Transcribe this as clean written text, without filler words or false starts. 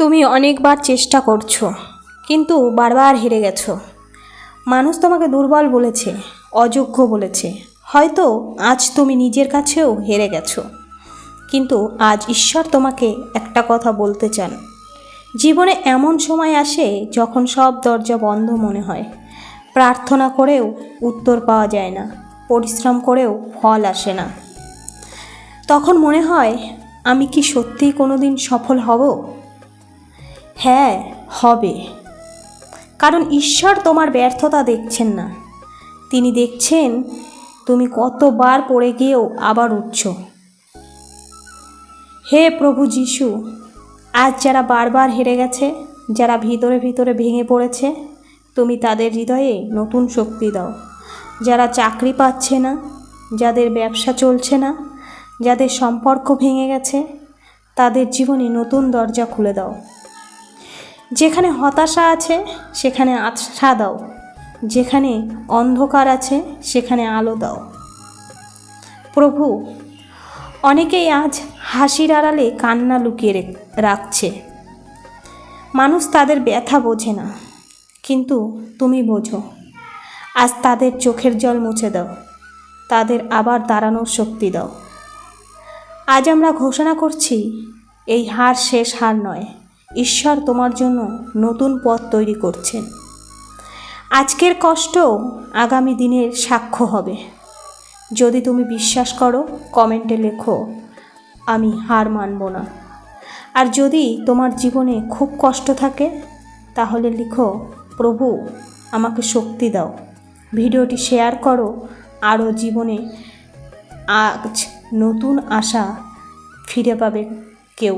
তুমি অনেকবার চেষ্টা করছো, কিন্তু বারবার হেরে গেছো। মানুষ তোমাকে দুর্বল বলেছে, অযোগ্য বলেছে। হয়তো আজ তুমি নিজের কাছেও হেরে গেছো, কিন্তু আজ ঈশ্বর তোমাকে একটা কথা বলতে চান। জীবনে এমন সময় আসে যখন সব দরজা বন্ধ মনে হয়। প্রার্থনা করেও উত্তর পাওয়া যায় না, পরিশ্রম করেও ফল আসে না। তখন মনে হয়, আমি কি সত্যিই কোনো দিন সফল হব? হ্যাঁ, হবে। কারণ ঈশ্বর তোমার ব্যর্থতা দেখছেন না, তিনি দেখছেন তুমি কতবার পড়ে গিয়েও আবার উঠছ। হে প্রভু যিশু, আজ যারা বারবার হেরে গেছে, যারা ভিতরে ভিতরে ভেঙে পড়েছে, তুমি তাদের হৃদয়ে নতুন শক্তি দাও। যারা চাকরি পাচ্ছে না, যাদের ব্যবসা চলছে না, যাদের সম্পর্ক ভেঙে গেছে, তাদের জীবনে নতুন দরজা খুলে দাও। যেখানে হতাশা আছে সেখানে আশা দাও, যেখানে অন্ধকার আছে সেখানে আলো দাও। প্রভু, অনেকেই আজ হাসির আড়ালে কান্না লুকিয়ে রাখছে। মানুষ তাদের ব্যথা বোঝে না, কিন্তু তুমি বোঝো। আজ তাদের চোখের জল মুছে দাও, তাদের আবার দাঁড়ানোর শক্তি দাও। আজ আমরা ঘোষণা করছি, এই হার শেষ হার নয়। ঈশ্বর তোমার জন্য নতুন পথ তৈরি করছেন। আজকের কষ্ট আগামী দিনের সাক্ষ্য হবে। যদি তুমি বিশ্বাস করো, কমেন্টে লেখো, আমি হার মানব না। আর যদি তোমার জীবনে খুব কষ্ট থাকে, তাহলে লিখো, প্রভু আমাকে শক্তি দাও। ভিডিওটি শেয়ার করো, আরও জীবনে আজ নতুন আশা ফিরে পাবে কেউ।